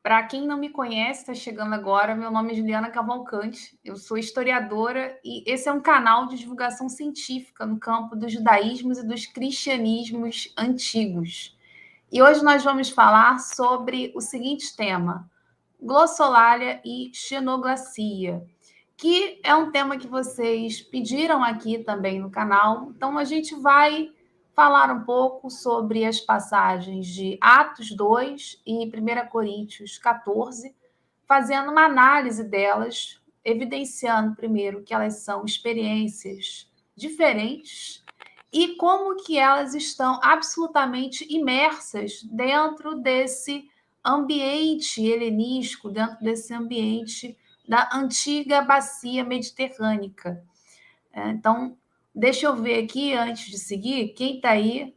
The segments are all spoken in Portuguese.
Para quem não me conhece, está chegando agora, meu nome é Juliana Cavalcante, eu sou historiadora e esse é um canal de divulgação científica no campo dos judaísmos e dos cristianismos antigos. E hoje nós vamos falar sobre o seguinte tema: glossolalia e xenoglacia, que é um tema que vocês pediram aqui também no canal. Então a gente vai falar um pouco sobre as passagens de Atos 2 e 1 Coríntios 14, fazendo uma análise delas, evidenciando primeiro que elas são experiências diferentes e como que elas estão absolutamente imersas dentro desse ambiente helenístico, dentro desse ambiente da antiga bacia mediterrânea. Então, deixa eu ver aqui, antes de seguir, quem está aí?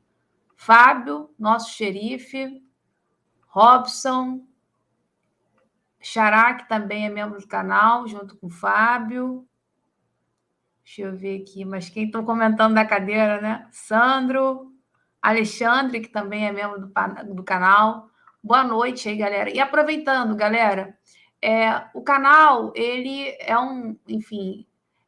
Fábio, nosso xerife, Robson, Xará, que também é membro do canal, junto com o Fábio. Deixa eu ver aqui, mas quem está comentando da cadeira, né? Sandro, Alexandre, que também é membro do canal. Boa noite aí, galera. E aproveitando, galera, o canal, ele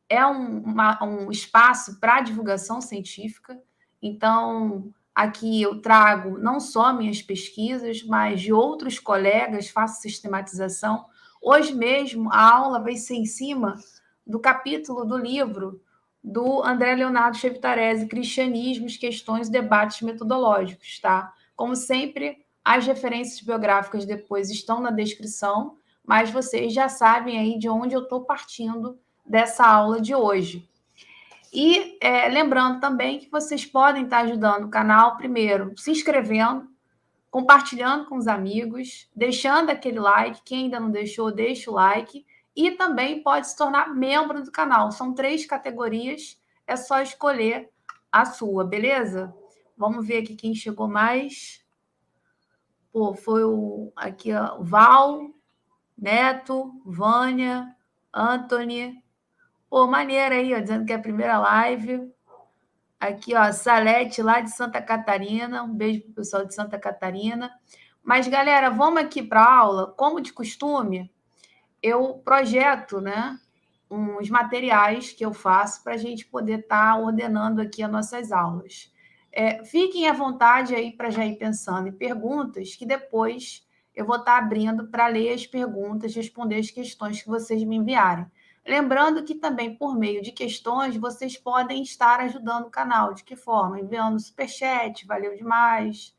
é um espaço para divulgação científica. Então, aqui eu trago não só minhas pesquisas, mas de outros colegas, faço sistematização. Hoje mesmo, a aula vai ser em cima do capítulo do livro do André Leonardo Chevitarese, Cristianismos, Questões e Debates Metodológicos, tá? Como sempre, as referências biográficas depois estão na descrição, mas vocês já sabem aí de onde eu estou partindo dessa aula de hoje. E lembrando também que vocês podem estar ajudando o canal, primeiro, se inscrevendo, compartilhando com os amigos, deixando aquele like. Quem ainda não deixou, deixa o like. E também pode se tornar membro do canal. São 3 categorias, é só escolher a sua, beleza? Vamos ver aqui quem chegou mais. Pô, foi aqui, ó, Val, Neto, Vânia, Anthony. Pô, maneira aí, ó, dizendo que é a primeira live. Aqui, ó, Salete, lá de Santa Catarina. Um beijo para o pessoal de Santa Catarina. Mas, galera, vamos aqui para a aula. Como de costume, eu projeto, né, uns materiais que eu faço para a gente poder estar ordenando aqui as nossas aulas. Fiquem à vontade aí para já ir pensando em perguntas, que depois eu vou estar abrindo para ler as perguntas, responder as questões que vocês me enviarem. Lembrando que também, por meio de questões, vocês podem estar ajudando o canal. De que forma? Enviando superchat, valeu demais,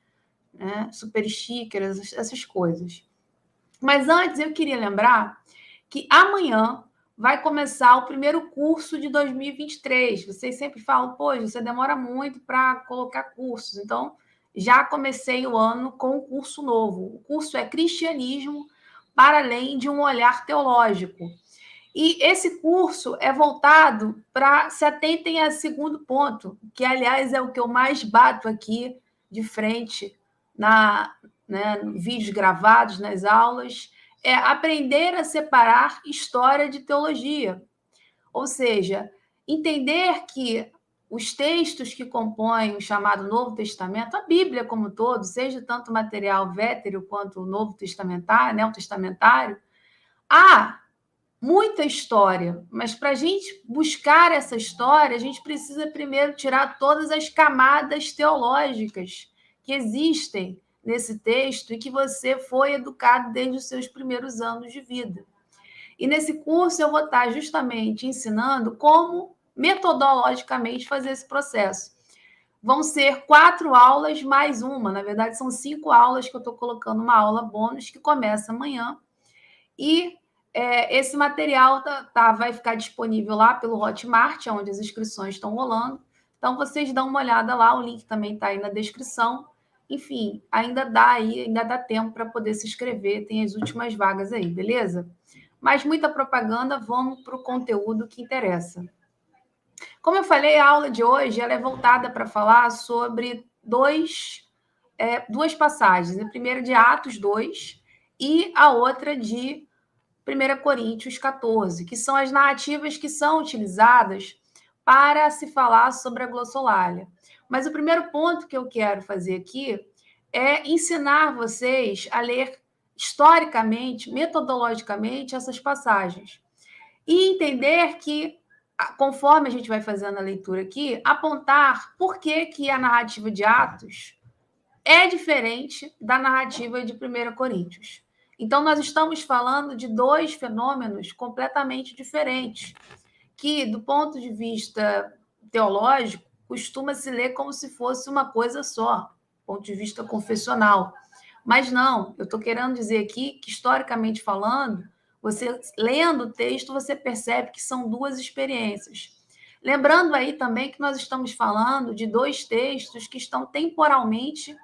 né? Super xícaras, essas coisas. Mas antes, eu queria lembrar que amanhã vai começar o primeiro curso de 2023. Vocês sempre falam, pô, você demora muito para colocar cursos. Então, já comecei o ano com um curso novo. O curso é Cristianismo para além de um olhar teológico. E esse curso é voltado para, se atentem a segundo ponto, que, aliás, é o que eu mais bato aqui de frente vídeos gravados nas aulas, é aprender a separar história de teologia. Ou seja, entender que os textos que compõem o chamado Novo Testamento, a Bíblia como um todo, seja tanto o material vétero quanto o Novo Testamentário, neotestamentário, há muita história, mas para a gente buscar essa história, a gente precisa primeiro tirar todas as camadas teológicas que existem nesse texto e que você foi educado desde os seus primeiros anos de vida. E nesse curso eu vou estar justamente ensinando como metodologicamente fazer esse processo. Vão ser 4 aulas mais uma, na verdade são 5 aulas que eu estou colocando uma aula bônus que começa amanhã. E esse material vai ficar disponível lá pelo Hotmart, onde as inscrições estão rolando. Então, vocês dão uma olhada lá, o link também está aí na descrição. Enfim, ainda dá tempo para poder se inscrever, tem as últimas vagas aí, beleza? Mas muita propaganda, vamos para o conteúdo que interessa. Como eu falei, a aula de hoje ela é voltada para falar sobre duas passagens. A primeira de Atos 2 e a outra de 1 Coríntios 14, que são as narrativas que são utilizadas para se falar sobre a glossolalia. Mas o primeiro ponto que eu quero fazer aqui é ensinar vocês a ler historicamente, metodologicamente, essas passagens. E entender que, conforme a gente vai fazendo a leitura aqui, apontar por que a narrativa de Atos é diferente da narrativa de 1 Coríntios. Então, nós estamos falando de dois fenômenos completamente diferentes, que, do ponto de vista teológico, costuma se ler como se fosse uma coisa só, do ponto de vista confessional. Mas não, eu estou querendo dizer aqui que, historicamente falando, você lendo o texto, você percebe que são duas experiências. Lembrando aí também que nós estamos falando de dois textos que estão temporalmente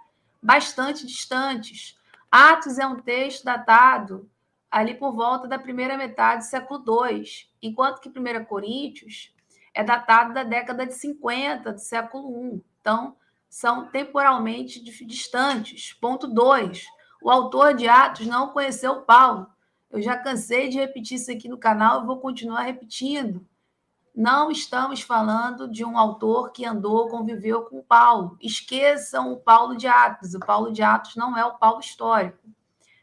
bastante distantes. Atos é um texto datado ali por volta da primeira metade do século II, enquanto que 1 Coríntios é datado da década de 50 do século I. Então, são temporalmente distantes. Ponto 2. O autor de Atos não conheceu Paulo. Eu já cansei de repetir isso aqui no canal e vou continuar repetindo. Não estamos falando de um autor que andou, conviveu com Paulo. Esqueçam o Paulo de Atos. O Paulo de Atos não é o Paulo histórico.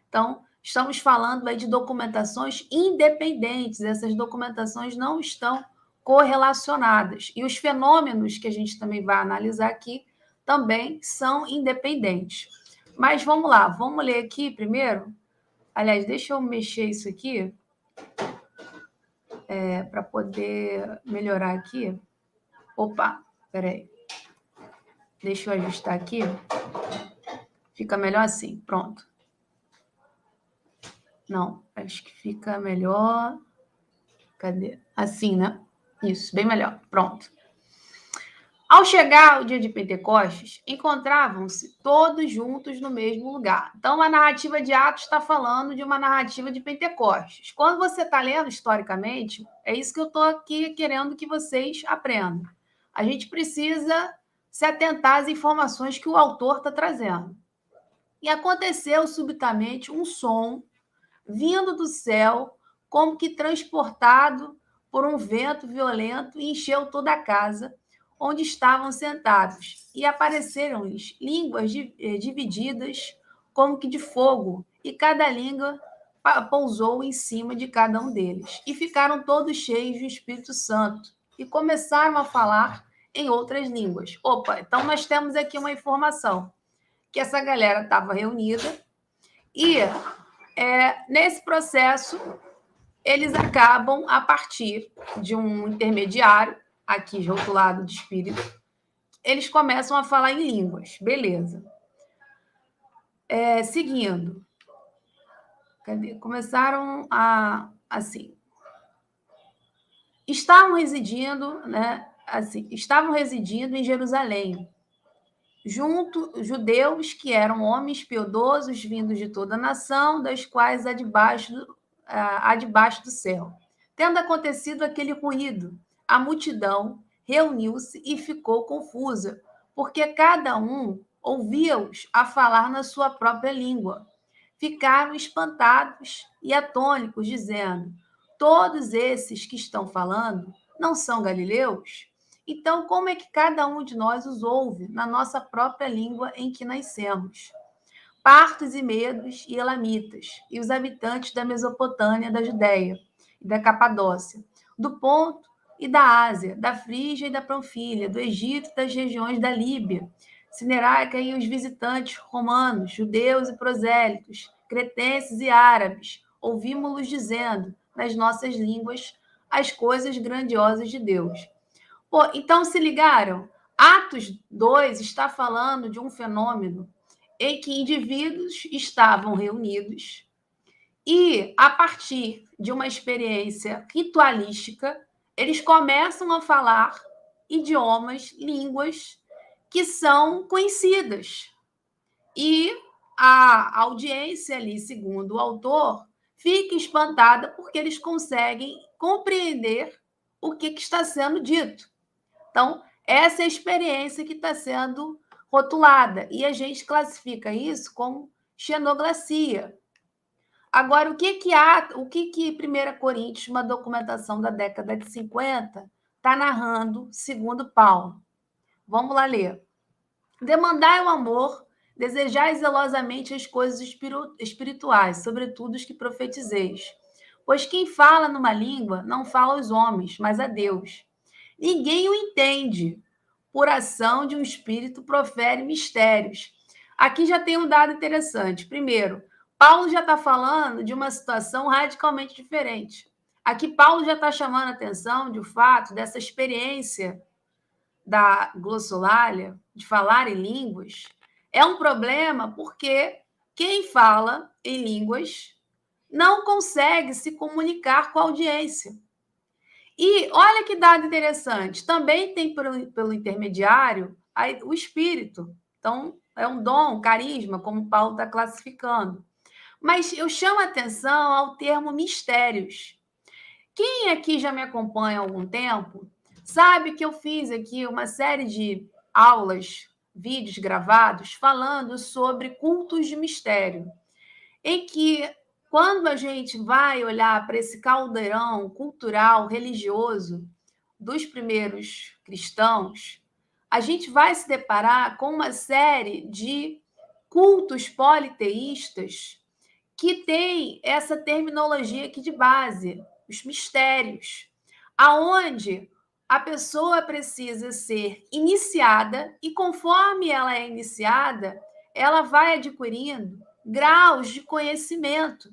Então, estamos falando aí de documentações independentes. Essas documentações não estão correlacionadas. E os fenômenos que a gente também vai analisar aqui também são independentes. Mas vamos lá, vamos ler aqui primeiro. Aliás, deixa eu mexer isso aqui para poder melhorar aqui. Opa, peraí. Deixa eu ajustar aqui. Fica melhor assim, pronto. Não, acho que fica melhor. Cadê? Assim, né? Isso, bem melhor. Pronto. Ao chegar o dia de Pentecostes, encontravam-se todos juntos no mesmo lugar. Então, a narrativa de Atos está falando de uma narrativa de Pentecostes. Quando você está lendo historicamente, é isso que eu estou aqui querendo que vocês aprendam. A gente precisa se atentar às informações que o autor está trazendo. E aconteceu subitamente um som vindo do céu, como que transportado por um vento violento, e encheu toda a casa onde estavam sentados. E apareceram-lhes línguas divididas, como que de fogo, e cada língua pousou em cima de cada um deles. E ficaram todos cheios do Espírito Santo, e começaram a falar em outras línguas. Opa, então nós temos aqui uma informação, que essa galera estava reunida, e nesse processo, eles acabam, a partir de um intermediário, aqui rotulado de espírito, eles começam a falar em línguas. Beleza. Seguindo. Cadê? Começaram assim. Estavam residindo em Jerusalém, judeus que eram homens piedosos vindos de toda a nação, das quais há debaixo do céu. Tendo acontecido aquele ruído, a multidão reuniu-se e ficou confusa, porque cada um ouvia-os a falar na sua própria língua. Ficaram espantados e atônicos, dizendo: todos esses que estão falando não são galileus? Então, como é que cada um de nós os ouve na nossa própria língua em que nascemos? Partos e medos e elamitas, e os habitantes da Mesopotâmia, da Judéia e da Capadócia, do Ponto e da Ásia, da Frígia e da Panfilha, do Egito e das regiões da Líbia, Cineráica e os visitantes romanos, judeus e prosélitos, cretenses e árabes, ouvimos-los dizendo, nas nossas línguas, as coisas grandiosas de Deus. Pô, então, se ligaram? Atos 2 está falando de um fenômeno em que indivíduos estavam reunidos e, a partir de uma experiência ritualística, eles começam a falar idiomas, línguas que são conhecidas. E a audiência ali, segundo o autor, fica espantada porque eles conseguem compreender o que está sendo dito. Então, essa é a experiência que está sendo rotulada, e a gente classifica isso como xenoglacia. Agora, o que 1 Coríntios, uma documentação da década de 50, está narrando, segundo Paulo? Vamos lá ler. Demandai o amor desejai zelosamente as coisas espirituais, sobretudo os que profetizeis. Pois quem fala numa língua não fala aos homens, mas a Deus. Ninguém o entende. Por ação de um espírito profere mistérios. Aqui já tem um dado interessante. Primeiro, Paulo já está falando de uma situação radicalmente diferente. Aqui Paulo já está chamando a atenção do fato dessa experiência da glossolalia, de falar em línguas, é um problema porque quem fala em línguas não consegue se comunicar com a audiência. E olha que dado interessante, também tem pelo intermediário o espírito. Então, é um dom, um carisma, como Paulo está classificando. Mas eu chamo a atenção ao termo mistérios. Quem aqui já me acompanha há algum tempo sabe que eu fiz aqui uma série de aulas, vídeos gravados, falando sobre cultos de mistério, em que, quando a gente vai olhar para esse caldeirão cultural, religioso dos primeiros cristãos, a gente vai se deparar com uma série de cultos politeístas que tem essa terminologia aqui de base, os mistérios, aonde a pessoa precisa ser iniciada e, conforme ela é iniciada, ela vai adquirindo graus de conhecimento.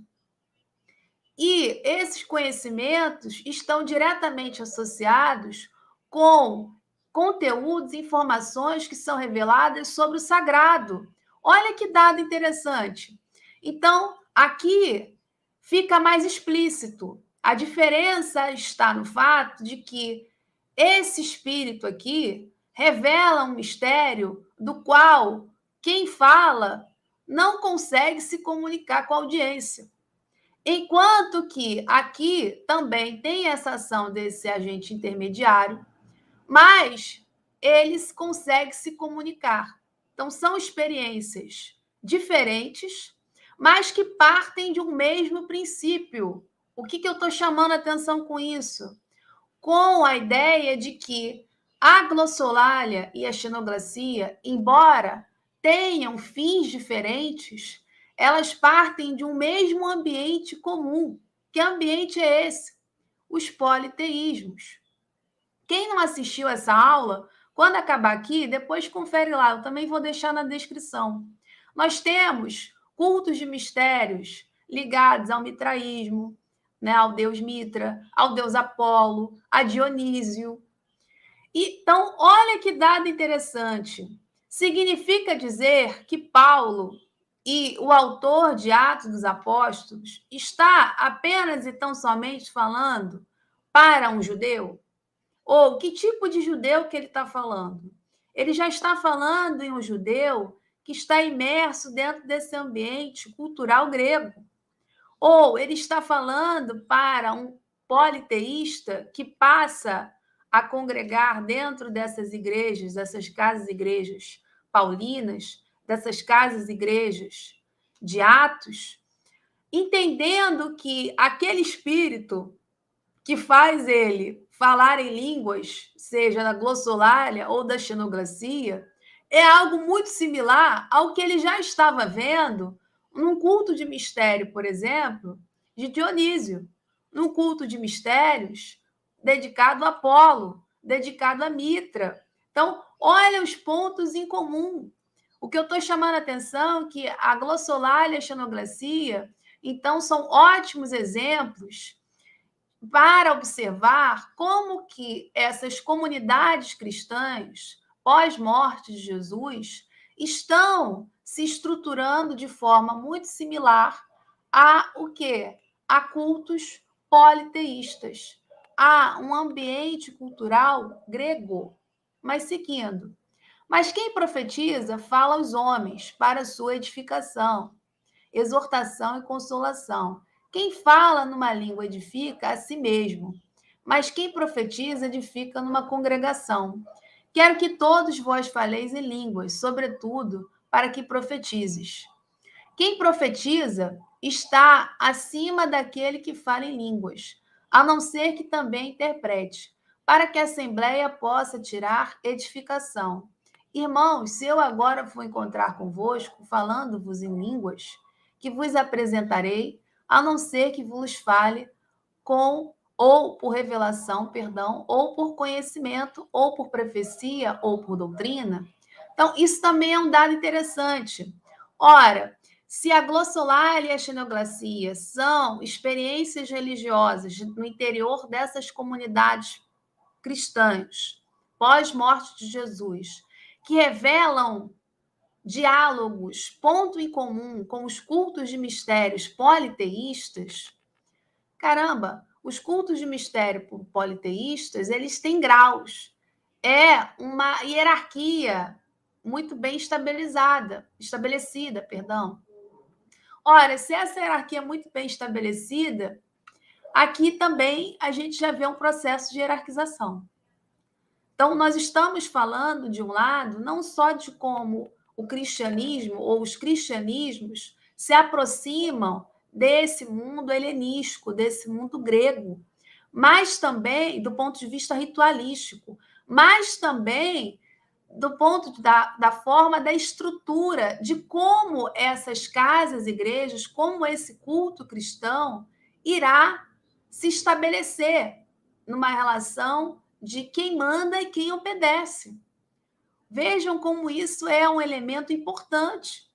E esses conhecimentos estão diretamente associados com conteúdos, informações que são reveladas sobre o sagrado. Olha que dado interessante. Então, aqui fica mais explícito. A diferença está no fato de que esse espírito aqui revela um mistério do qual quem fala não consegue se comunicar com a audiência. Enquanto que aqui também tem essa ação desse agente intermediário, mas eles conseguem se comunicar. Então, são experiências diferentes, mas que partem de um mesmo princípio. O que eu estou chamando a atenção com isso? Com a ideia de que a glossolalia e a xenoglacia, embora tenham fins diferentes, elas partem de um mesmo ambiente comum. Que ambiente é esse? Os politeísmos. Quem não assistiu essa aula, quando acabar aqui, depois confere lá, eu também vou deixar na descrição. Nós temos cultos de mistérios ligados ao mitraísmo, né, ao deus Mitra, ao deus Apolo, a Dionísio. Então, olha que dado interessante. Significa dizer que Paulo e o autor de Atos dos Apóstolos está apenas e tão somente falando para um judeu? Ou que tipo de judeu que ele está falando? Ele já está falando em um judeu que está imerso dentro desse ambiente cultural grego. Ou ele está falando para um politeísta que passa a congregar dentro dessas igrejas, dessas casas-igrejas paulinas, dessas casas-igrejas de Atos, entendendo que aquele espírito que faz ele falar em línguas, seja da glossolalia ou da xenoglacia, é algo muito similar ao que ele já estava vendo num culto de mistério, por exemplo, de Dionísio, num culto de mistérios dedicado a Apolo, dedicado a Mitra. Então, olha os pontos em comum. O que eu estou chamando a atenção é que a glossolalia e a xenoglacia, então, são ótimos exemplos para observar como que essas comunidades cristãs, pós-morte de Jesus, estão se estruturando de forma muito similar a o quê? A cultos politeístas, a um ambiente cultural grego. Mas seguindo. Mas quem profetiza fala aos homens para sua edificação, exortação e consolação. Quem fala numa língua edifica a si mesmo, mas quem profetiza edifica numa congregação. Quero que todos vós faleis em línguas, sobretudo para que profetizes. Quem profetiza está acima daquele que fala em línguas, a não ser que também interprete, para que a assembleia possa tirar edificação. Irmãos, se eu agora for encontrar convosco, falando-vos em línguas, que vos apresentarei, a não ser que vos fale com ou por revelação, perdão, ou por conhecimento, ou por profecia, ou por doutrina. Então, isso também é um dado interessante. Ora, se a glossolalia e a xenoglacia são experiências religiosas no interior dessas comunidades cristãs, pós-morte de Jesus, que revelam diálogos, ponto em comum com os cultos de mistérios politeístas, caramba, os cultos de mistério politeístas, eles têm graus. É uma hierarquia muito bem estabelecida, perdão. Ora, se essa hierarquia é muito bem estabelecida, aqui também a gente já vê um processo de hierarquização. Então, nós estamos falando, de um lado, não só de como o cristianismo ou os cristianismos se aproximam desse mundo helenístico, desse mundo grego, mas também do ponto de vista ritualístico, mas também do ponto da forma da estrutura, de como essas casas, igrejas, como esse culto cristão irá se estabelecer numa relação de quem manda e quem obedece. Vejam como isso é um elemento importante.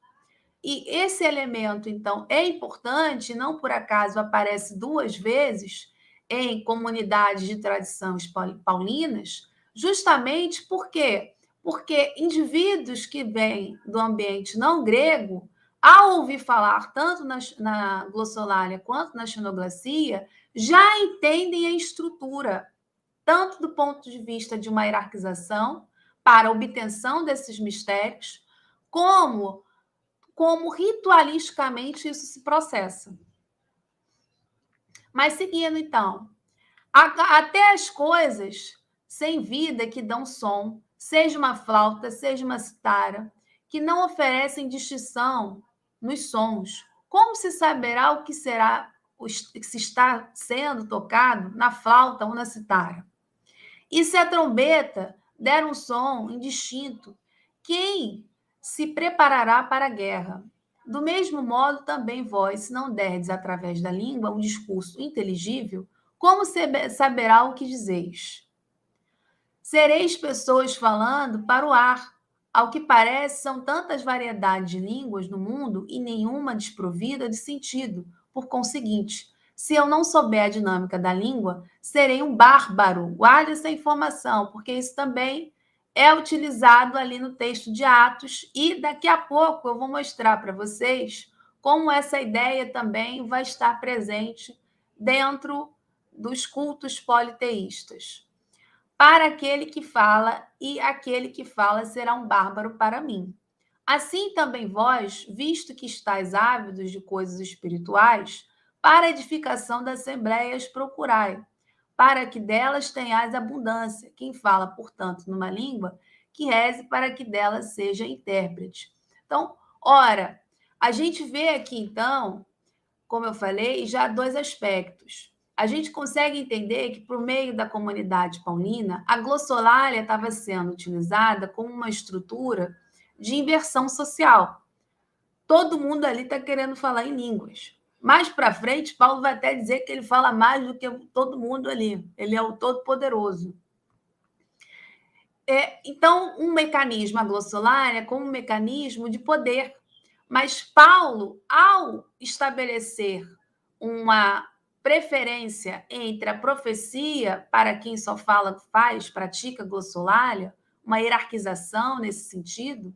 E esse elemento, então, é importante, não por acaso aparece 2 vezes em comunidades de tradições paulinas, justamente porque indivíduos que vêm do ambiente não grego, ao ouvir falar tanto na glossolalia quanto na xenoglacia, já entendem a estrutura, tanto do ponto de vista de uma hierarquização para a obtenção desses mistérios, como ritualisticamente isso se processa. Mas seguindo, então, até as coisas sem vida que dão som, seja uma flauta, seja uma citara, que não oferecem distinção nos sons, como se saberá o que será, se está sendo tocado na flauta ou na citara? E se a trombeta der um som indistinto, quem se preparará para a guerra? Do mesmo modo, também vós, se não derdes através da língua um discurso inteligível, como saberá o que dizeis? Sereis pessoas falando para o ar. Ao que parece, são tantas variedades de línguas no mundo e nenhuma desprovida de sentido. Por conseguinte, se eu não souber a dinâmica da língua, serei um bárbaro. Guarde essa informação, porque isso também é utilizado ali no texto de Atos, e daqui a pouco eu vou mostrar para vocês como essa ideia também vai estar presente dentro dos cultos politeístas. Para aquele que fala, e aquele que fala será um bárbaro para mim. Assim também vós, visto que estáis ávidos de coisas espirituais, para a edificação das assembleias procurai, para que delas tenhais abundância. Quem fala, portanto, numa língua, que reze para que delas seja intérprete. Então, ora, a gente vê aqui, então, como eu falei, já há 2 aspectos. A gente consegue entender que, por meio da comunidade paulina, a glossolalia estava sendo utilizada como uma estrutura de inversão social. Todo mundo ali está querendo falar em línguas. Mais para frente, Paulo vai até dizer que ele fala mais do que todo mundo ali. Ele é o Todo-Poderoso. Então, um mecanismo, a glossolalia, como um mecanismo de poder. Mas Paulo, ao estabelecer uma preferência entre a profecia, para quem só fala, faz, pratica glossolalia, uma hierarquização nesse sentido,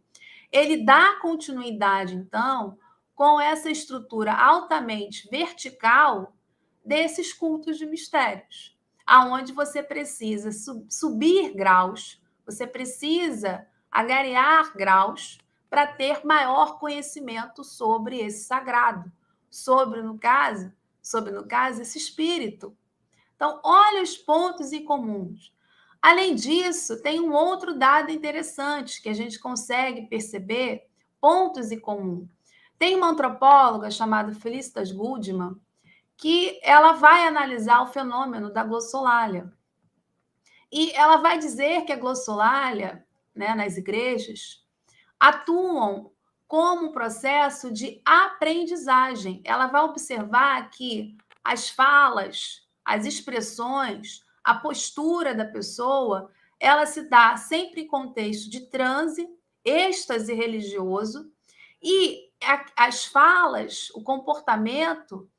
ele dá continuidade, então, com essa estrutura altamente vertical desses cultos de mistérios, aonde você precisa subir graus, você precisa agariar graus para ter maior conhecimento sobre esse sagrado, sobre, no caso, esse espírito. Então, olha os pontos em comuns. Além disso, tem um outro dado interessante que a gente consegue perceber pontos em comum. Tem uma antropóloga chamada Felicitas Goodman que ela vai analisar o fenômeno da glossolalia. E ela vai dizer que a glossolalia, né, nas igrejas, atuam como um processo de aprendizagem. Ela vai observar que as falas, as expressões, a postura da pessoa, ela se dá sempre em contexto de transe, êxtase religioso, e as falas, o comportamento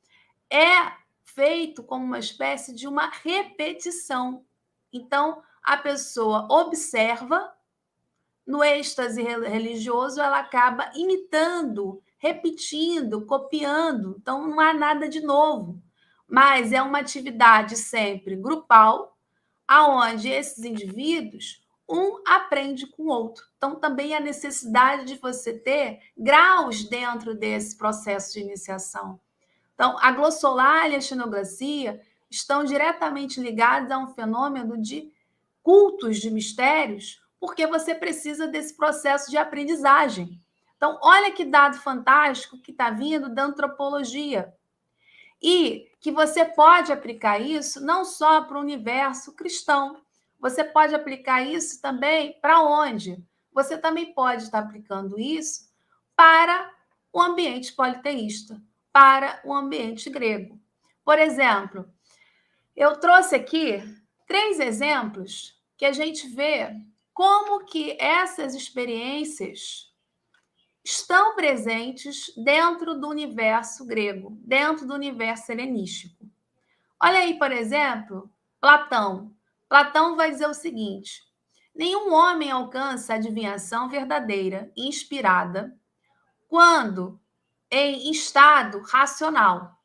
é feito como uma espécie de uma repetição. Então, a pessoa observa, no êxtase religioso, ela acaba imitando, repetindo, copiando. Então, não há nada de novo, mas é uma atividade sempre grupal, aonde esses indivíduos, um aprende com o outro. Então, também a necessidade de você ter graus dentro desse processo de iniciação. Então, a glossolalia e a xenoglacia estão diretamente ligadas a um fenômeno de cultos de mistérios, porque você precisa desse processo de aprendizagem. Então, olha que dado fantástico que está vindo da antropologia. E que você pode aplicar isso não só para o universo cristão, você pode aplicar isso também para onde? Você também pode estar aplicando isso para o ambiente politeísta, para o ambiente grego. Por exemplo, eu trouxe aqui 3 exemplos que a gente vê como que essas experiências estão presentes dentro do universo grego, dentro do universo helenístico. Olha aí, por exemplo, Platão. Platão vai dizer o seguinte: nenhum homem alcança a adivinhação verdadeira, inspirada, quando em estado racional,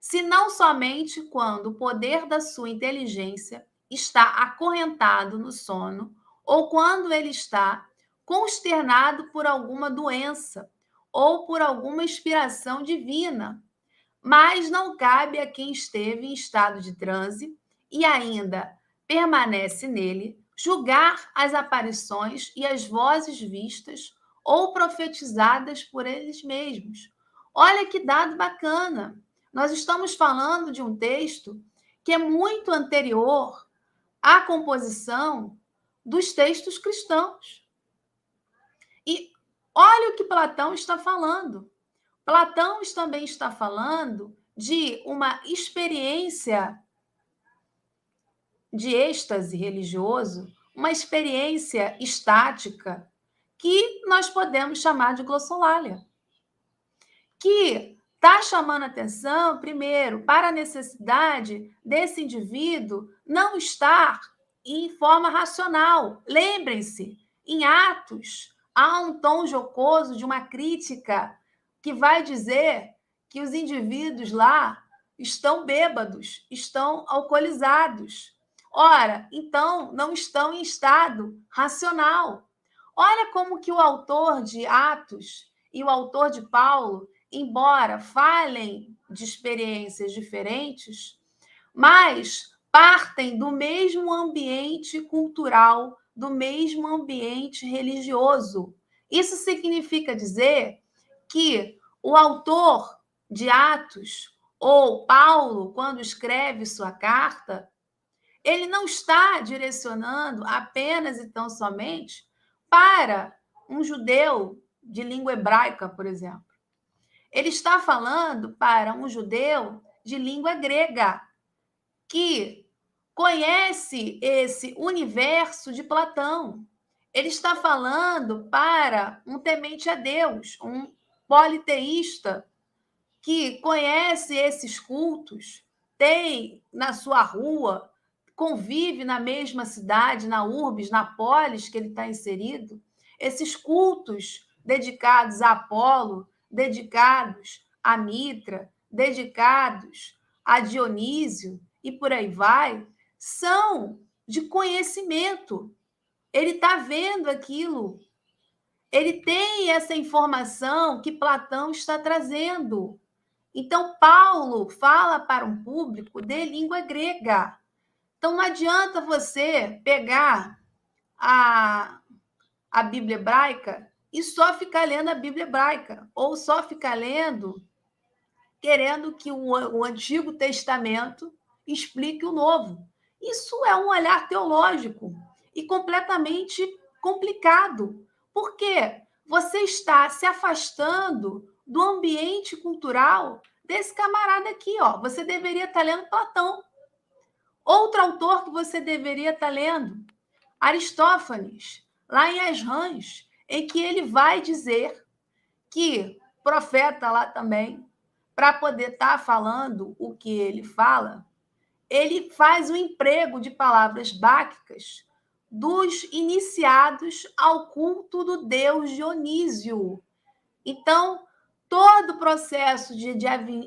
senão somente quando o poder da sua inteligência está acorrentado no sono ou quando ele está consternado por alguma doença ou por alguma inspiração divina. Mas não cabe a quem esteve em estado de transe e ainda permanece nele julgar as aparições e as vozes vistas ou profetizadas por eles mesmos. Olha que dado bacana! Nós estamos falando de um texto que é muito anterior à composição dos textos cristãos. E olha o que Platão está falando. Platão também está falando de uma experiência de êxtase religioso, uma experiência estática, que nós podemos chamar de glossolalia, que está chamando atenção, primeiro, para a necessidade desse indivíduo não estar em forma racional. Lembrem-se, em Atos, há um tom jocoso de uma crítica que vai dizer que os indivíduos lá estão bêbados, estão alcoolizados. Ora, então, não estão em estado racional. Olha como que o autor de Atos e o autor de Paulo, embora falem de experiências diferentes, mas partem do mesmo ambiente cultural, do mesmo ambiente religioso. Isso significa dizer que o autor de Atos, ou Paulo, quando escreve sua carta, ele não está direcionando apenas e tão somente para um judeu de língua hebraica, por exemplo. Ele está falando para um judeu de língua grega, que conhece esse universo de Platão. Ele está falando para um temente a Deus, um politeísta, que conhece esses cultos, tem na sua rua, convive na mesma cidade, na urbis, na polis que ele está inserido, esses cultos dedicados a Apolo, dedicados a Mitra, dedicados a Dionísio e por aí vai, são de conhecimento. Ele está vendo aquilo, ele tem essa informação que Platão está trazendo. Então, Paulo fala para um público de língua grega. Então, não adianta você pegar a Bíblia hebraica e só ficar lendo a Bíblia hebraica, ou só ficar lendo, querendo que o Antigo Testamento explique o Novo. Isso é um olhar teológico e completamente complicado. Por quê? Você está se afastando do ambiente cultural desse camarada aqui, ó. Você deveria estar lendo Platão. Outro autor que você deveria estar lendo, Aristófanes, lá em As Rãs, em que ele vai dizer que profeta lá também, para poder estar falando o que ele fala, ele faz o emprego de palavras báquicas dos iniciados ao culto do deus Dionísio. Então, todo o processo de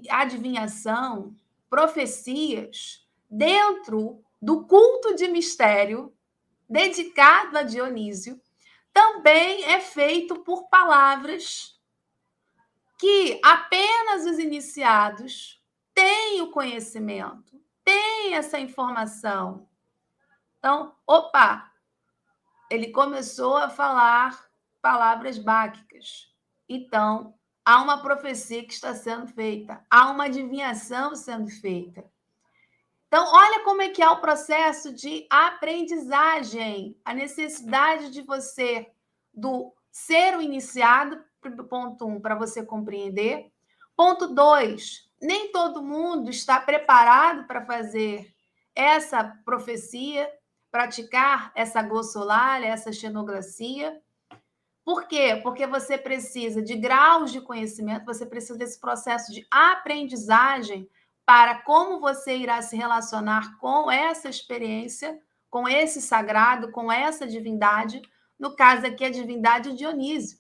adivinhação, profecias, dentro do culto de mistério dedicado a Dionísio, também é feito por palavras que apenas os iniciados têm o conhecimento, têm essa informação. Então, opa, ele começou a falar palavras báquicas. Então, há uma profecia que está sendo feita, há uma adivinhação sendo feita. Então, olha como é que é o processo de aprendizagem, a necessidade de você, do ser o iniciado, ponto 1, para você compreender. Ponto 2, nem todo mundo está preparado para fazer essa profecia, praticar essa glossolalia, essa xenoglacia. Por quê? Porque você precisa de graus de conhecimento, você precisa desse processo de aprendizagem para como você irá se relacionar com essa experiência, com esse sagrado, com essa divindade. No caso aqui, a divindade Dionísio.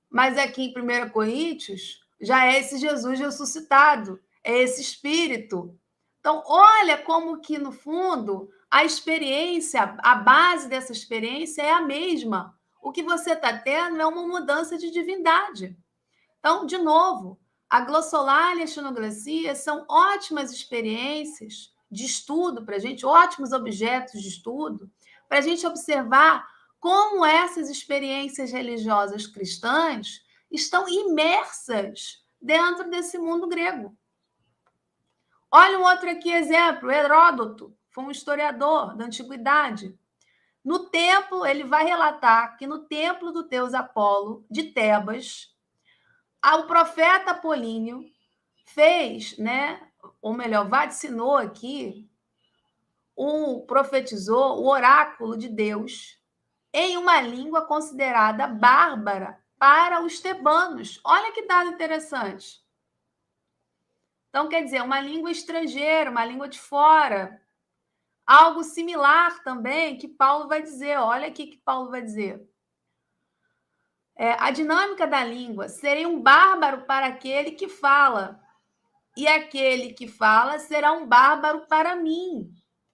Mas aqui em 1 Coríntios, já é esse Jesus ressuscitado, é esse Espírito. Então, olha como que, no fundo, a experiência, a base dessa experiência é a mesma. O que você está tendo é uma mudança de divindade. Então, de novo, a glossolalia e a xenoglacia são ótimas experiências de estudo para a gente, ótimos objetos de estudo, para a gente observar como essas experiências religiosas cristãs estão imersas dentro desse mundo grego. Olha um outro aqui exemplo, Heródoto, foi um historiador da antiguidade. No templo, ele vai relatar que no templo do deus Apolo, de Tebas, o profeta Apolíneo fez, né, ou melhor, vaticinou aqui, profetizou o oráculo de Deus em uma língua considerada bárbara para os tebanos. Olha que dado interessante. Então, quer dizer, uma língua estrangeira, uma língua de fora. Algo similar também que Paulo vai dizer. Olha aqui que Paulo vai dizer. A dinâmica da língua seria um bárbaro para aquele que fala, e aquele que fala será um bárbaro para mim.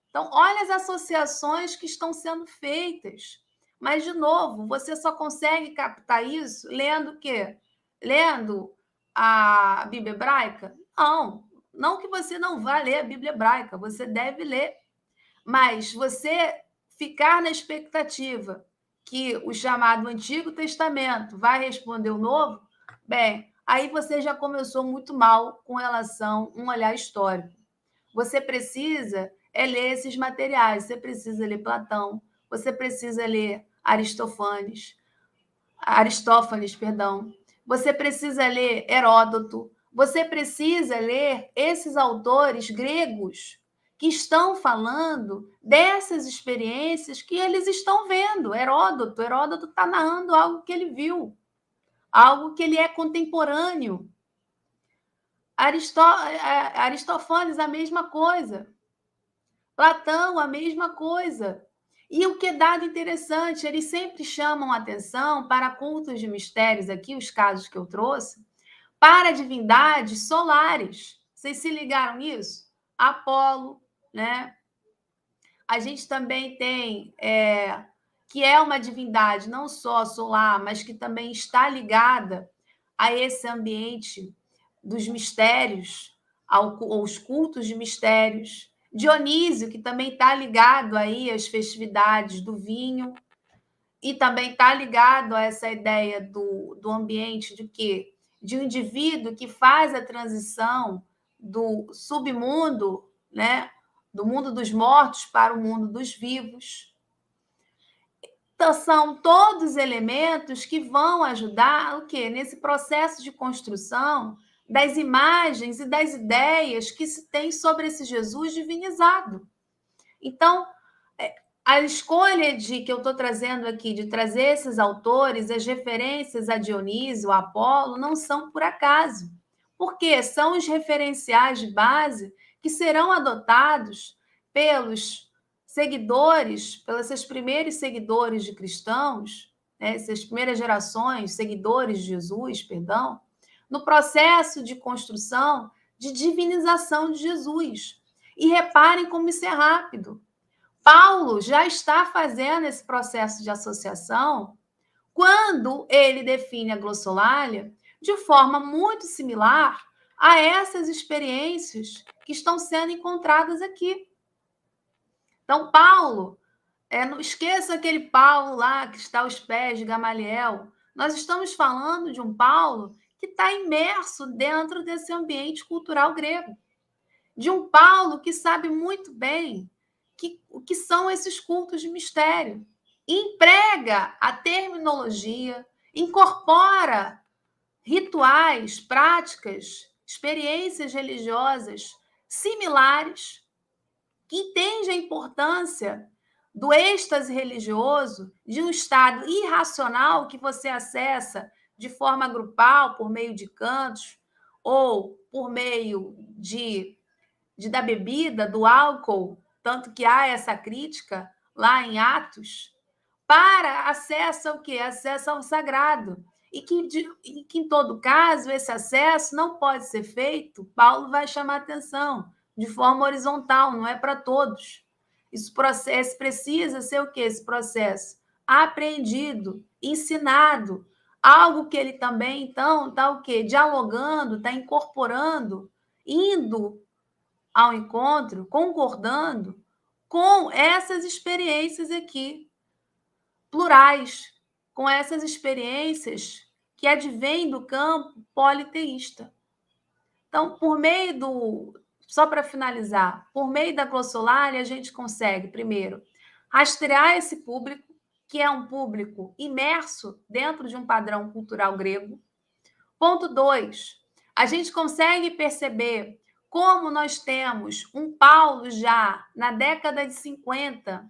Então, olha as associações que estão sendo feitas. Mas, de novo, você só consegue captar isso lendo o quê? Lendo a Bíblia hebraica? Não, não que você não vá ler a Bíblia hebraica, você deve ler. Mas você ficar na expectativa que o chamado Antigo Testamento vai responder o Novo, bem, aí você já começou muito mal com relação a um olhar histórico. Você precisa ler esses materiais, você precisa ler Platão, você precisa ler Aristófanes, perdão. Você precisa ler Heródoto, você precisa ler esses autores gregos que estão falando dessas experiências que eles estão vendo. Heródoto está narrando algo que ele viu, algo que ele é contemporâneo. Aristófanes, a mesma coisa. Platão, a mesma coisa. E o que é dado interessante, eles sempre chamam atenção para cultos de mistérios, aqui os casos que eu trouxe, para divindades solares. Vocês se ligaram nisso? Apolo, né? A gente também tem, que é uma divindade não só solar, mas que também está ligada a esse ambiente dos mistérios, aos cultos de mistérios. Dionísio, que também está ligado aí às festividades do vinho, e também está ligado a essa ideia do ambiente de quê? De um indivíduo que faz a transição do submundo, né? Do mundo dos mortos para o mundo dos vivos. Então, são todos elementos que vão ajudar o quê? Nesse processo de construção das imagens e das ideias que se tem sobre esse Jesus divinizado. Então, a escolha que eu estou trazendo aqui, de trazer esses autores, as referências a Dionísio, a Apolo, não são por acaso, porque são os referenciais de base que serão adotados pelos seguidores, pelos seus primeiros seguidores de cristãos, né, essas primeiras gerações, seguidores de Jesus, perdão, no processo de construção, de divinização de Jesus. E reparem como isso é rápido. Paulo já está fazendo esse processo de associação quando ele define a glossolalia de forma muito similar a essas experiências que estão sendo encontradas aqui. Então, Paulo, não esqueça aquele Paulo lá que está aos pés de Gamaliel. Nós estamos falando de um Paulo que está imerso dentro desse ambiente cultural grego. De um Paulo que sabe muito bem o que são esses cultos de mistério. Emprega a terminologia, incorpora rituais, práticas, experiências religiosas similares, que entende a importância do êxtase religioso, de um estado irracional que você acessa de forma grupal, por meio de cantos, ou por meio da bebida, do álcool, tanto que há essa crítica lá em Atos, para acesso ao quê? Acesso ao sagrado. E que, em todo caso, esse acesso não pode ser feito, Paulo vai chamar atenção, de forma horizontal, não é para todos. Esse processo precisa ser o quê? Esse processo aprendido, ensinado, algo que ele também, então, está o quê? Dialogando, está incorporando, indo ao encontro, concordando com essas experiências aqui, plurais, com essas experiências que advêm do campo politeísta. Então, só para finalizar, por meio da glossolalia, a gente consegue, primeiro, rastrear esse público, que é um público imerso dentro de um padrão cultural grego. Ponto 2, a gente consegue perceber como nós temos um Paulo já na década de 50,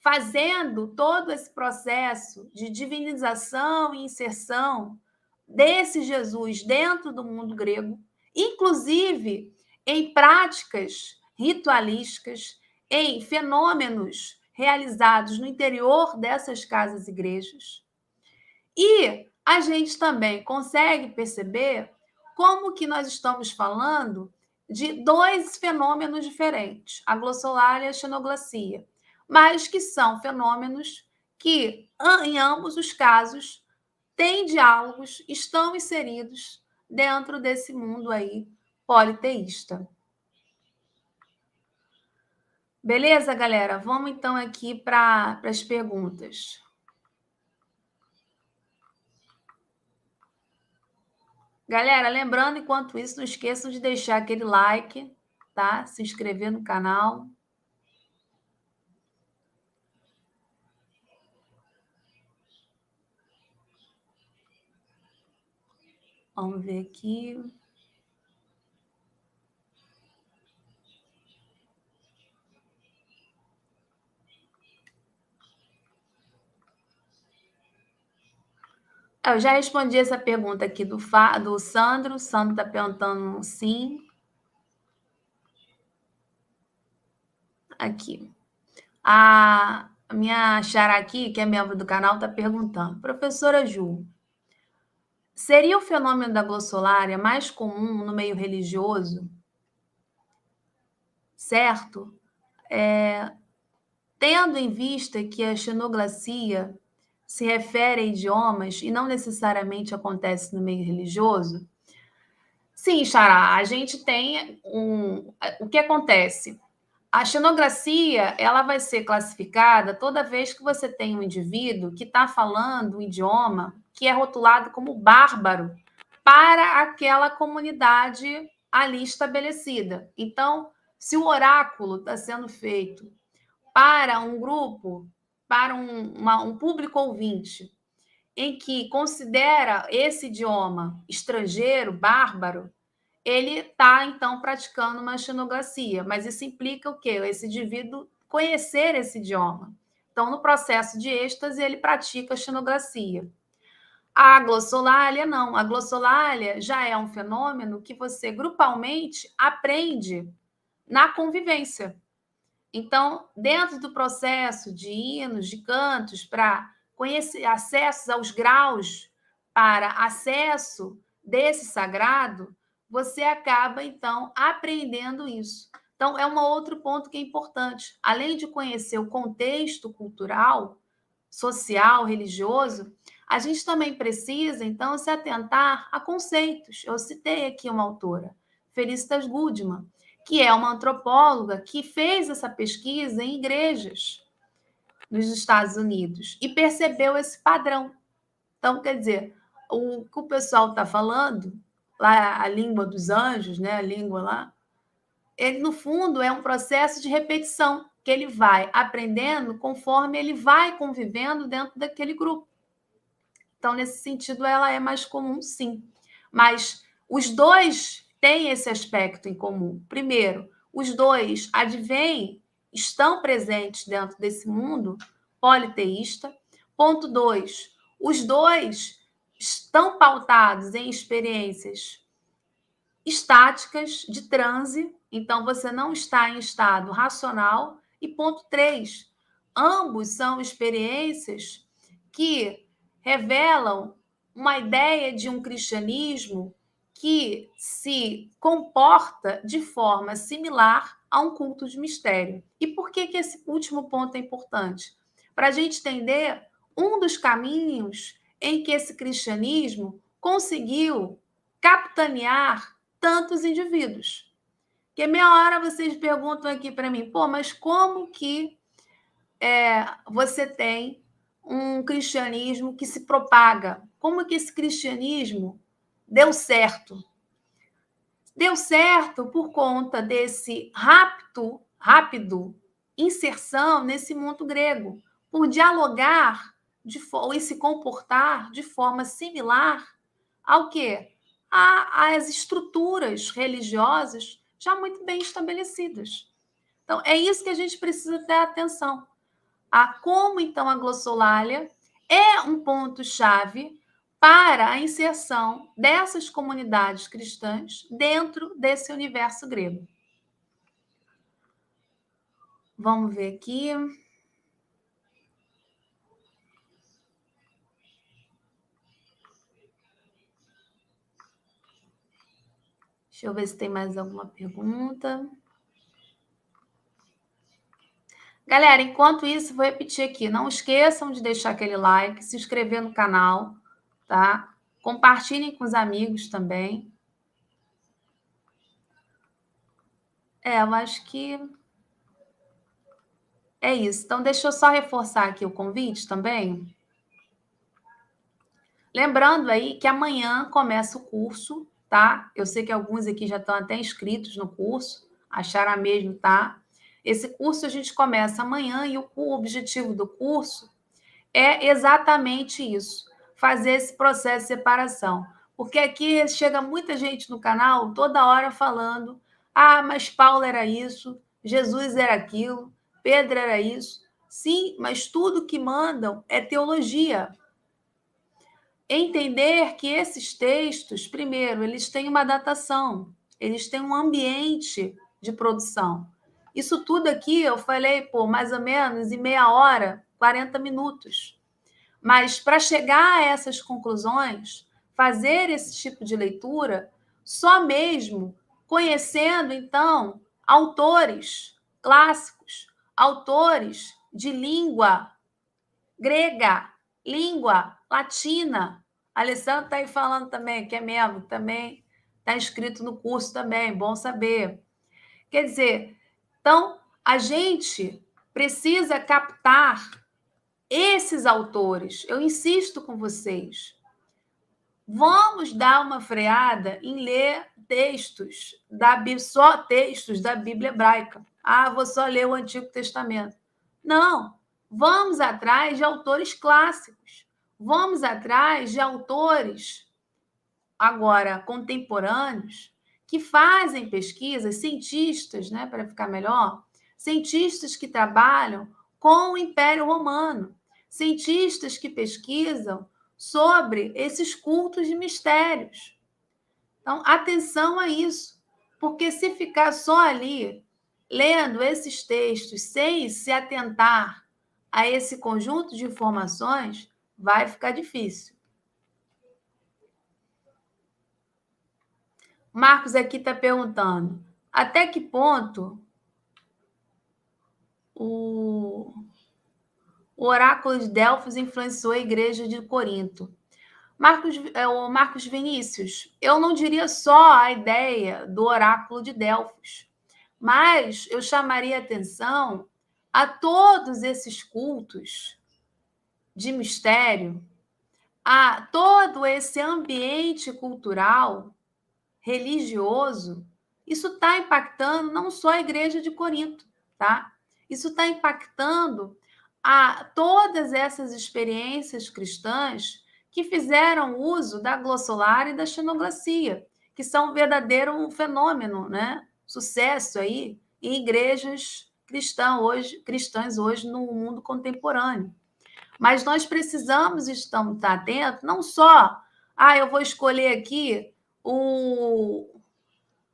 fazendo todo esse processo de divinização e inserção desse Jesus dentro do mundo grego, inclusive em práticas ritualísticas, em fenômenos realizados no interior dessas casas-igrejas. E a gente também consegue perceber como que nós estamos falando de dois fenômenos diferentes, a glossolalia e a xenoglacia, mas que são fenômenos que, em ambos os casos, têm diálogos, estão inseridos dentro desse mundo aí politeísta. Beleza, galera? Vamos então aqui para as perguntas. Galera, lembrando, enquanto isso, não esqueçam de deixar aquele like, tá? Se inscrever no canal. Vamos ver aqui. Eu já respondi essa pergunta aqui do Sandro. O Sandro está perguntando sim. Aqui. A minha xará aqui, que é membro do canal, está perguntando. Professora Ju, seria o fenômeno da glossolalia mais comum no meio religioso? Certo? Tendo em vista que a xenoglacia se refere a idiomas e não necessariamente acontece no meio religioso? Sim, Xará, a gente tem o que acontece? A xenoglacia, ela vai ser classificada toda vez que você tem um indivíduo que está falando um idioma que é rotulado como bárbaro para aquela comunidade ali estabelecida. Então, se o oráculo está sendo feito para um grupo para um público ouvinte em que considera esse idioma estrangeiro, bárbaro, ele está, então, praticando uma xenoglacia. Mas isso implica o quê? Esse indivíduo conhecer esse idioma. Então, no processo de êxtase, ele pratica a xenoglacia. A glossolalia, não. A glossolalia já é um fenômeno que você, grupalmente, aprende na convivência. Então, dentro do processo de hinos, de cantos, para conhecer acessos aos graus, para acesso desse sagrado, você acaba, então, aprendendo isso. Então, é um outro ponto que é importante. Além de conhecer o contexto cultural, social, religioso, a gente também precisa, então, se atentar a conceitos. Eu citei aqui uma autora, Felicitas Goodman, que é uma antropóloga que fez essa pesquisa em igrejas nos Estados Unidos e percebeu esse padrão. Então, quer dizer, o que o pessoal está falando, lá a língua dos anjos, né, a língua lá, ele, no fundo, é um processo de repetição, que ele vai aprendendo conforme ele vai convivendo dentro daquele grupo. Então, nesse sentido, ela é mais comum, sim. Mas os dois têm esse aspecto em comum. Primeiro, os dois advêm, estão presentes dentro desse mundo politeísta. Ponto 2, os dois estão pautados em experiências estáticas de transe, então você não está em estado racional. E ponto 3, ambos são experiências que revelam uma ideia de um cristianismo que se comporta de forma similar a um culto de mistério. E por que esse último ponto é importante? Para a gente entender um dos caminhos em que esse cristianismo conseguiu capitanear tantos indivíduos. Porque meia hora vocês perguntam aqui para mim, pô, mas como que você tem um cristianismo que se propaga? Como que esse cristianismo deu certo? Deu certo por conta desse rápido inserção nesse mundo grego, por dialogar e se comportar de forma similar ao quê? Às estruturas religiosas já muito bem estabelecidas. Então, é isso que a gente precisa ter atenção. A como, então, a glossolalia é um ponto-chave para a inserção dessas comunidades cristãs dentro desse universo grego. Vamos ver aqui. Deixa eu ver se tem mais alguma pergunta. Galera, enquanto isso, vou repetir aqui. Não esqueçam de deixar aquele like, se inscrever no canal, tá? Compartilhem com os amigos também. Eu acho que é isso. Então, deixa eu só reforçar aqui o convite também. Lembrando aí que amanhã começa o curso, tá? Eu sei que alguns aqui já estão até inscritos no curso, acharam mesmo, tá? Esse curso a gente começa amanhã e o objetivo do curso é exatamente isso, fazer esse processo de separação. Porque aqui chega muita gente no canal toda hora falando: ah, mas Paulo era isso, Jesus era aquilo, Pedro era isso. Sim, mas tudo que mandam é teologia. Entender que esses textos, primeiro, eles têm uma datação, eles têm um ambiente de produção. Isso tudo aqui eu falei, pô, mais ou menos em meia hora, 40 minutos. Mas para chegar a essas conclusões, fazer esse tipo de leitura, só mesmo conhecendo, então, autores clássicos, autores de língua grega, língua latina. A Alessandra está aí falando também, que é membro, também está inscrito no curso também, bom saber. Quer dizer, então, a gente precisa captar esses autores. Eu insisto com vocês. Vamos dar uma freada em ler textos da Bíblia, só textos da Bíblia hebraica. Ah, vou só ler o Antigo Testamento. Não. Vamos atrás de autores clássicos. Vamos atrás de autores agora contemporâneos que fazem pesquisas, cientistas, né, para ficar melhor, cientistas que trabalham com o Império Romano, cientistas que pesquisam sobre esses cultos de mistérios. Então, atenção a isso, porque se ficar só ali lendo esses textos sem se atentar a esse conjunto de informações, vai ficar difícil. Marcos aqui está perguntando até que ponto o oráculo de Delfos influenciou a igreja de Corinto. O Marcos Vinícius, eu não diria só a ideia do oráculo de Delfos, mas eu chamaria atenção a todos esses cultos de mistério, a todo esse ambiente cultural, religioso. Isso está impactando não só a igreja de Corinto, tá? Isso está impactando a todas essas experiências cristãs que fizeram uso da glossolária e da xenoglacia, que são um verdadeiro fenômeno, né? Sucesso aí em igrejas cristãs hoje no mundo contemporâneo. Mas nós precisamos estar atentos, não só, eu vou escolher aqui o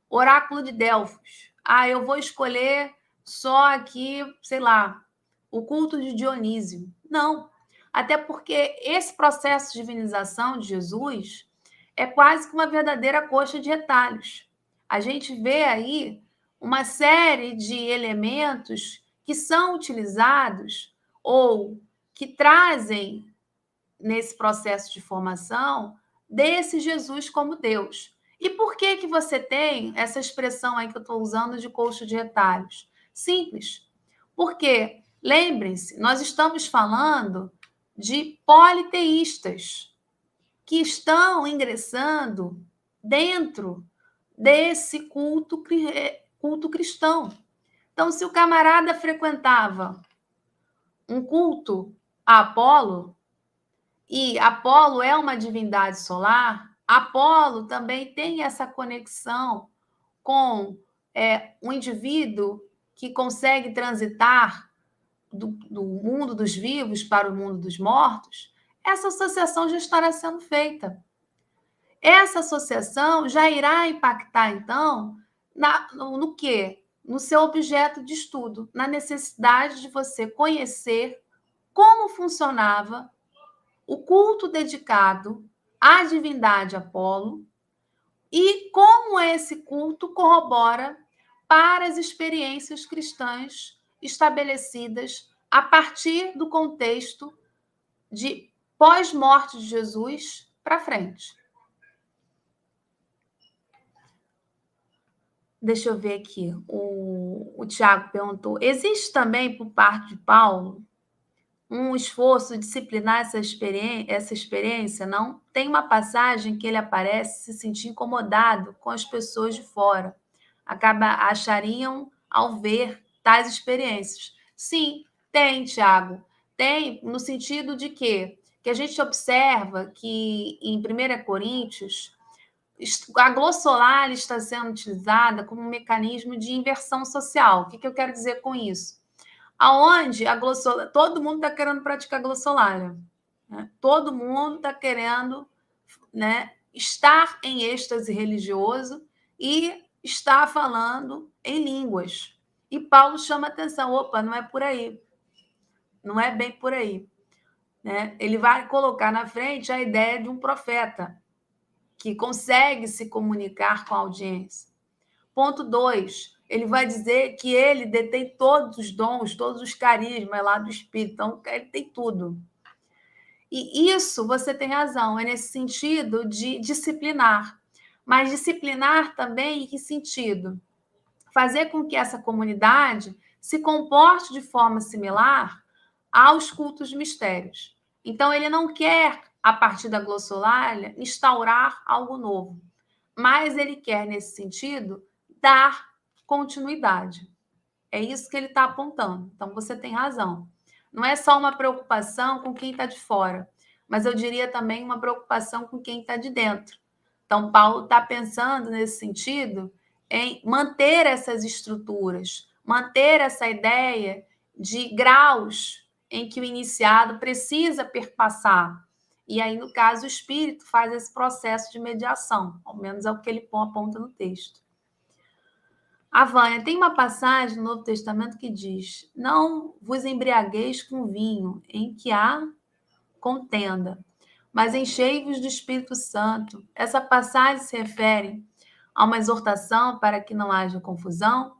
oráculo de Delfos. Eu vou escolher só aqui, sei lá, o culto de Dionísio. Não. Até porque esse processo de divinização de Jesus é quase que uma verdadeira coxa de retalhos. A gente vê aí uma série de elementos que são utilizados ou que trazem nesse processo de formação desse Jesus como Deus. E por que que você tem essa expressão aí que eu estou usando de coxa de retalhos? Simples. Porque, lembrem-se, nós estamos falando de politeístas que estão ingressando dentro desse culto cristão. Então, se o camarada frequentava um culto a Apolo, e Apolo é uma divindade solar, Apolo também tem essa conexão com um indivíduo que consegue transitar do mundo dos vivos para o mundo dos mortos. Essa associação já estará sendo feita. Essa associação já irá impactar, então, no quê? No seu objeto de estudo, na necessidade de você conhecer como funcionava o culto dedicado à divindade Apolo e como esse culto corrobora para as experiências cristãs estabelecidas a partir do contexto de pós-morte de Jesus para frente. Deixa eu ver aqui. O Tiago perguntou: existe também, por parte de Paulo, um esforço disciplinar essa experiência? Não? Tem uma passagem que ele aparece se sentir incomodado com as pessoas de fora. Achariam ao ver tais experiências. Sim, tem, Tiago. Tem, no sentido de quê? Que a gente observa que em 1 Coríntios, a glossolalia está sendo utilizada como um mecanismo de inversão social. O que eu quero dizer com isso? Aonde a glossolalia, todo mundo está querendo praticar glossolalia, né? Todo mundo está querendo, né, estar em êxtase religioso e estar falando em línguas. E Paulo chama atenção: opa, não é por aí, não é bem por aí, né? Ele vai colocar na frente a ideia de um profeta que consegue se comunicar com a audiência. Ponto 2, ele vai dizer que ele detém todos os dons, todos os carismas lá do Espírito, então ele tem tudo. E isso, você tem razão, é nesse sentido de disciplinar. Mas disciplinar também em que sentido? Fazer com que essa comunidade se comporte de forma similar aos cultos mistérios. Então, ele não quer, a partir da glossolalia, instaurar algo novo, mas ele quer, nesse sentido, dar continuidade. É isso que ele está apontando. Então, você tem razão. não é só uma preocupação com quem está de fora, mas eu diria também uma preocupação com quem está de dentro. Então, Paulo está pensando nesse sentido em manter essas estruturas, manter essa ideia de graus em que o iniciado precisa perpassar. E aí, no caso, o Espírito faz esse processo de mediação, ao menos é o que ele aponta no texto. A Vânia, tem uma passagem no Novo Testamento que diz: não vos embriagueis com vinho, em que há contenda, mas enchei-vos do Espírito Santo. Essa passagem se refere a uma exortação para que não haja confusão?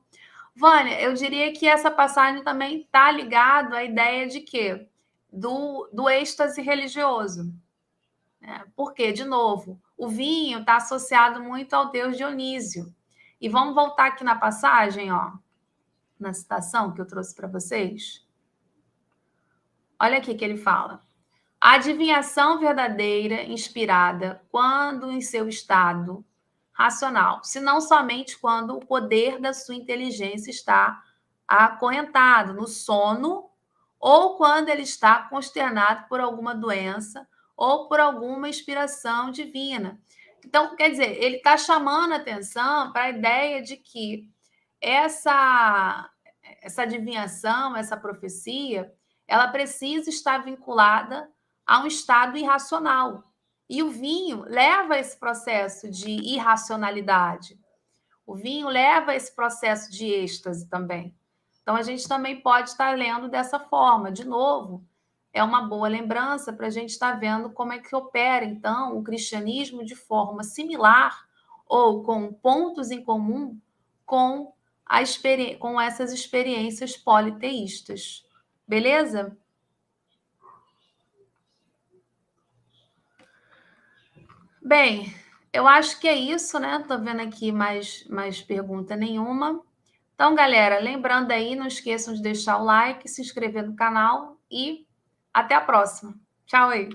Vânia, eu diria que essa passagem também está ligada à ideia de quê? Do êxtase religioso. Porque, de novo, o vinho está associado muito ao deus Dionísio. E vamos voltar aqui na passagem, ó, na citação que eu trouxe para vocês. Olha aqui que ele fala. A adivinhação verdadeira, inspirada, quando em seu estado racional, senão somente quando o poder da sua inteligência está acorrentado no sono, ou quando ele está consternado por alguma doença ou por alguma inspiração divina. Então, quer dizer, ele está chamando a atenção para a ideia de que essa adivinhação, essa profecia, ela precisa estar vinculada a um estado irracional. E o vinho leva a esse processo de irracionalidade. O vinho leva a esse processo de êxtase também. Então, a gente também pode estar lendo dessa forma. De novo, é uma boa lembrança para a gente estar vendo como é que opera, então, o cristianismo de forma similar ou com pontos em comum com, com essas experiências politeístas. Beleza? Bem, eu acho que é isso, né? Tô vendo aqui mais pergunta nenhuma. Então, galera, lembrando aí, não esqueçam de deixar o like, se inscrever no canal e até a próxima. Tchau aí.